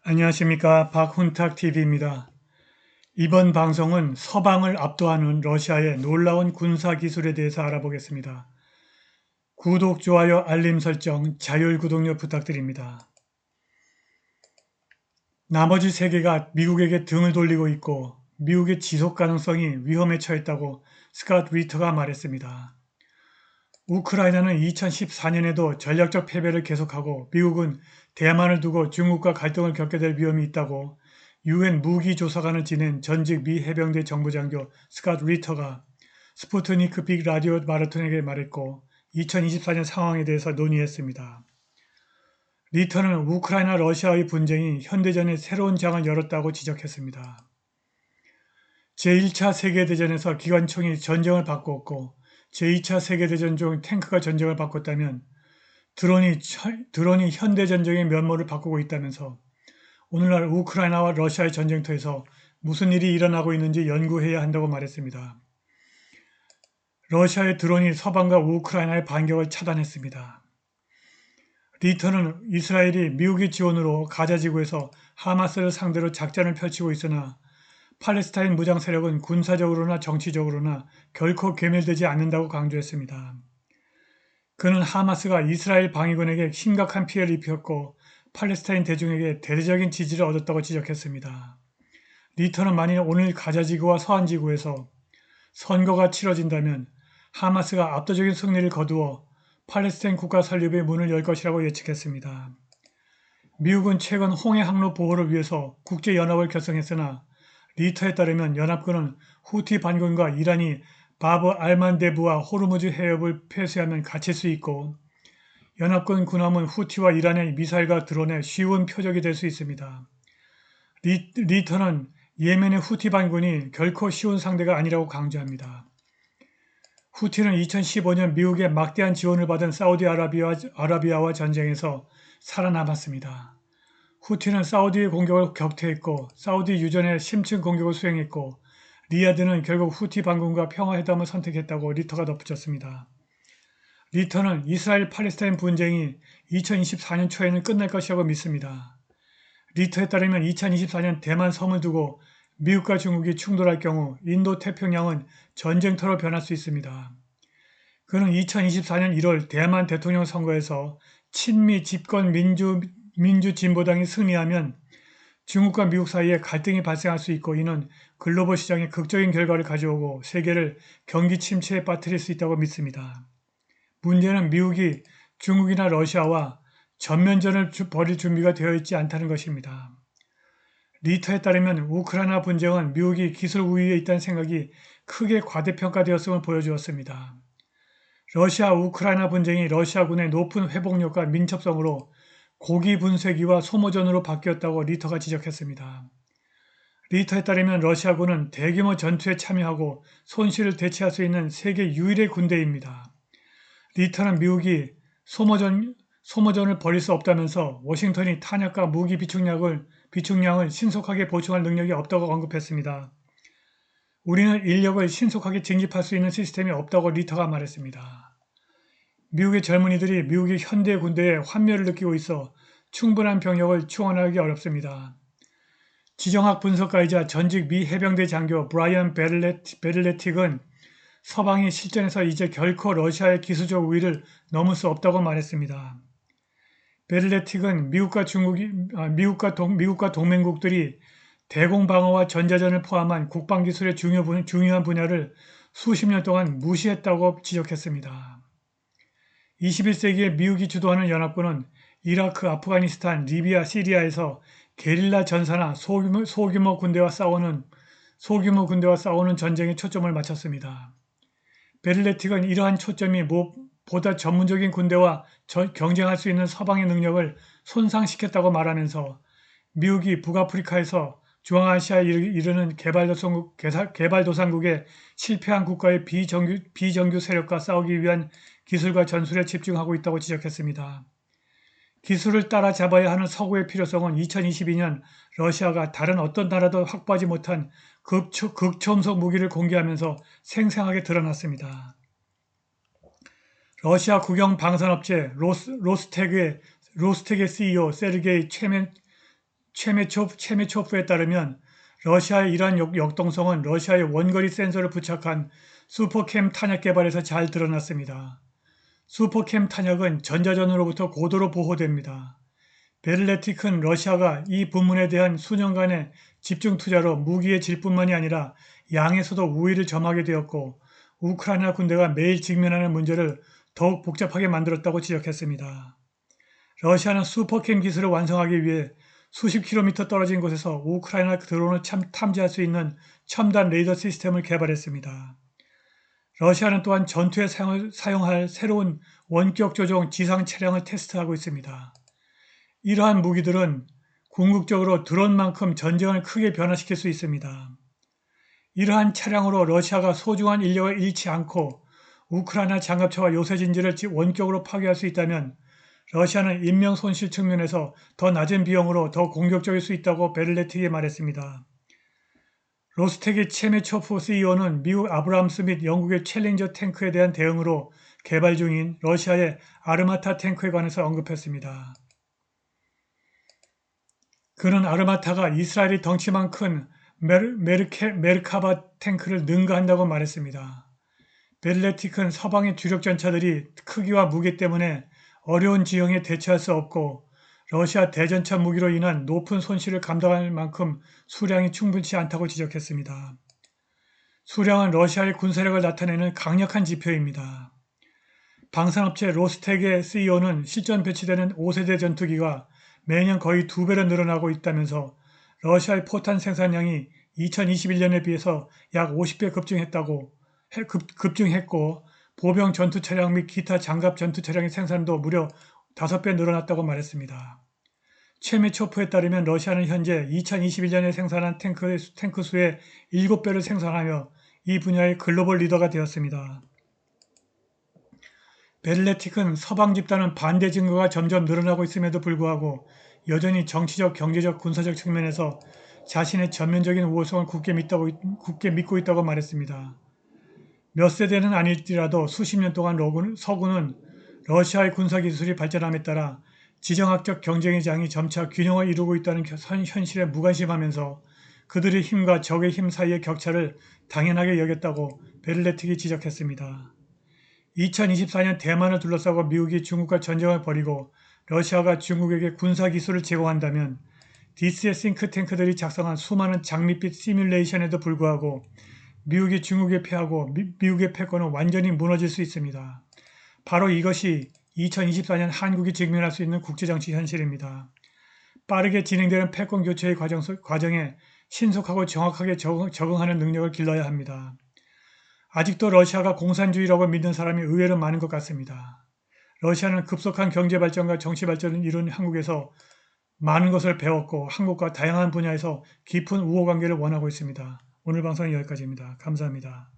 안녕하십니까. 박훈탁TV입니다. 이번 방송은 서방을 압도하는 러시아의 놀라운 군사기술에 대해서 알아보겠습니다. 구독, 좋아요, 알림 설정, 자율 구독료 부탁드립니다. 나머지 세계가 미국에게 등을 돌리고 있고 미국의 지속 가능성이 위험에 처했다고 스캇 리터가 말했습니다. 우크라이나는 2014년에도 전략적 패배를 계속하고 미국은 대만을 두고 중국과 갈등을 겪게 될 위험이 있다고 유엔 무기조사관을 지낸 전직 미 해병대 정보장교 스캇 리터가 스푸트니크 빅 라디오 마라톤에게 말했고 2024년 상황에 대해서 논의했습니다. 리터는 우크라이나 러시아의 분쟁이 현대전에 새로운 장을 열었다고 지적했습니다. 제1차 세계대전에서 기관총이 전쟁을 바꾸었고 제2차 세계대전 중 탱크가 전쟁을 바꿨다면 드론이 현대전쟁의 면모를 바꾸고 있다면서 오늘날 우크라이나와 러시아의 전쟁터에서 무슨 일이 일어나고 있는지 연구해야 한다고 말했습니다. 러시아의 드론이 서방과 우크라이나의 반격을 차단했습니다. 리터는 이스라엘이 미국의 지원으로 가자 지구에서 하마스를 상대로 작전을 펼치고 있으나 팔레스타인 무장 세력은 군사적으로나 정치적으로나 결코 괴멸되지 않는다고 강조했습니다. 그는 하마스가 이스라엘 방위군에게 심각한 피해를 입혔고 팔레스타인 대중에게 대대적인 지지를 얻었다고 지적했습니다. 리터는 만일 오늘 가자지구와 서한지구에서 선거가 치러진다면 하마스가 압도적인 승리를 거두어 팔레스타인 국가 설립의 문을 열 것이라고 예측했습니다. 미국은 최근 홍해 항로 보호를 위해서 국제연합을 결성했으나 리터에 따르면 연합군은 후티 반군과 이란이 바브 알만데브와 호르무즈 해협을 폐쇄하면 갇힐 수 있고 연합군 군함은 후티와 이란의 미사일과 드론에 쉬운 표적이 될 수 있습니다. 리터는 예멘의 후티 반군이 결코 쉬운 상대가 아니라고 강조합니다. 후티는 2015년 미국의 막대한 지원을 받은 사우디아라비아와 전쟁에서 살아남았습니다. 후티는 사우디의 공격을 격퇴했고 사우디 유전의 심층 공격을 수행했고 리야드는 결국 후티 반군과 평화회담을 선택했다고 리터가 덧붙였습니다. 리터는 이스라엘 팔레스타인 분쟁이 2024년 초에는 끝날 것이라고 믿습니다. 리터에 따르면 2024년 대만 섬을 두고 미국과 중국이 충돌할 경우 인도 태평양은 전쟁터로 변할 수 있습니다. 그는 2024년 1월 대만 대통령 선거에서 친미 집권 민주진보당이 승리하면 중국과 미국 사이에 갈등이 발생할 수 있고 이는 글로벌 시장에 극적인 결과를 가져오고 세계를 경기 침체에 빠뜨릴 수 있다고 믿습니다. 문제는 미국이 중국이나 러시아와 전면전을 벌일 준비가 되어 있지 않다는 것입니다. 리터에 따르면 우크라이나 분쟁은 미국이 기술 우위에 있다는 생각이 크게 과대평가되었음을 보여주었습니다. 러시아 우크라이나 분쟁이 러시아군의 높은 회복력과 민첩성으로 고기 분쇄기와 소모전으로 바뀌었다고 리터가 지적했습니다. 리터에 따르면 러시아군은 대규모 전투에 참여하고 손실을 대체할 수 있는 세계 유일의 군대입니다. 리터는 미국이 소모전을 벌일 수 없다면서 워싱턴이 탄약과 무기 비축량을 신속하게 보충할 능력이 없다고 언급했습니다. 우리는 인력을 신속하게 징집할 수 있는 시스템이 없다고 리터가 말했습니다. 미국의 젊은이들이 미국의 현대 군대에 환멸을 느끼고 있어 충분한 병력을 충원하기 어렵습니다. 지정학 분석가이자 전직 미 해병대 장교 브라이언 베를레틱은 서방이 실전에서 이제 결코 러시아의 기술적 우위를 넘을 수 없다고 말했습니다. 베를레틱은 미국과 동맹국들이 대공방어와 전자전을 포함한 국방기술의 중요한 분야를 수십 년 동안 무시했다고 지적했습니다. 21세기에 미국이 주도하는 연합군은 이라크, 아프가니스탄, 리비아, 시리아에서 게릴라 전사나 소규모 군대와 싸우는 전쟁에 초점을 맞췄습니다. 베를레틱은 이러한 초점이 보다 전문적인 군대와 경쟁할 수 있는 서방의 능력을 손상시켰다고 말하면서 미국이 북아프리카에서 중앙아시아에 이르는 개발도상국의 실패한 국가의 비정규 세력과 싸우기 위한 기술과 전술에 집중하고 있다고 지적했습니다. 기술을 따라잡아야 하는 서구의 필요성은 2022년 러시아가 다른 어떤 나라도 확보하지 못한 극초음속 무기를 공개하면서 생생하게 드러났습니다. 러시아 국영 방산업체 로스텍의 CEO 세르게이 체메초프에 따르면 러시아의 이러한 역동성은 러시아의 원거리 센서를 부착한 슈퍼캠 탄약 개발에서 잘 드러났습니다. 슈퍼캠 탄약은 전자전으로부터 고도로 보호됩니다. 베를레틱은 러시아가 이 부문에 대한 수년간의 집중 투자로 무기의 질뿐만이 아니라 양에서도 우위를 점하게 되었고 우크라이나 군대가 매일 직면하는 문제를 더욱 복잡하게 만들었다고 지적했습니다. 러시아는 슈퍼캠 기술을 완성하기 위해 수십 킬로미터 떨어진 곳에서 우크라이나 드론을 탐지할 수 있는 첨단 레이더 시스템을 개발했습니다. 러시아는 또한 전투에 사용할 새로운 원격 조종 지상 차량을 테스트하고 있습니다. 이러한 무기들은 궁극적으로 드론만큼 전쟁을 크게 변화시킬 수 있습니다. 이러한 차량으로 러시아가 소중한 인력을 잃지 않고 우크라이나 장갑차와 요새진지를 원격으로 파괴할 수 있다면 러시아는 인명 손실 측면에서 더 낮은 비용으로 더 공격적일 수 있다고 베를레틱이 말했습니다. 로스텍의 체메초프 CEO는 미국 아브람스 및 영국의 챌린저 탱크에 대한 대응으로 개발 중인 러시아의 아르마타 탱크에 관해서 언급했습니다. 그는 아르마타가 이스라엘의 덩치만 큰 메르카바 탱크를 능가한다고 말했습니다. 베를레틱은 서방의 주력 전차들이 크기와 무게 때문에 어려운 지형에 대처할 수 없고 러시아 대전차 무기로 인한 높은 손실을 감당할 만큼 수량이 충분치 않다고 지적했습니다. 수량은 러시아의 군사력을 나타내는 강력한 지표입니다. 방산업체 로스텍의 CEO는 실전 배치되는 5세대 전투기가 매년 거의 2배로 늘어나고 있다면서 러시아의 포탄 생산량이 2021년에 비해서 약 50배 급증했고 보병 전투 차량 및 기타 장갑 전투 차량의 생산도 무려 5배 늘어났다고 말했습니다. 체메초프에 따르면 러시아는 현재 2021년에 생산한 탱크 수의 7배를 생산하며 이 분야의 글로벌 리더가 되었습니다. 베를레틱은 서방 집단은 반대 증거가 점점 늘어나고 있음에도 불구하고 여전히 정치적, 경제적, 군사적 측면에서 자신의 전면적인 우월성을 굳게 믿고 있다고 말했습니다. 몇 세대는 아닐지라도 수십 년 동안 서구는 러시아의 군사기술이 발전함에 따라 지정학적 경쟁의 장이 점차 균형을 이루고 있다는 현실에 무관심하면서 그들의 힘과 적의 힘 사이의 격차를 당연하게 여겼다고 베를레틱이 지적했습니다. 2024년 대만을 둘러싸고 미국이 중국과 전쟁을 벌이고 러시아가 중국에게 군사기술을 제공한다면 디스의 싱크탱크들이 작성한 수많은 장밋빛 시뮬레이션에도 불구하고 미국이 중국에 패하고 미국의 패권은 완전히 무너질 수 있습니다. 바로 이것이 2024년 한국이 직면할 수 있는 국제정치 현실입니다. 빠르게 진행되는 패권 교체의 과정에 신속하고 정확하게 적응하는 능력을 길러야 합니다. 아직도 러시아가 공산주의라고 믿는 사람이 의외로 많은 것 같습니다. 러시아는 급속한 경제발전과 정치발전을 이룬 한국에서 많은 것을 배웠고 한국과 다양한 분야에서 깊은 우호관계를 원하고 있습니다. 오늘 방송은 여기까지입니다. 감사합니다.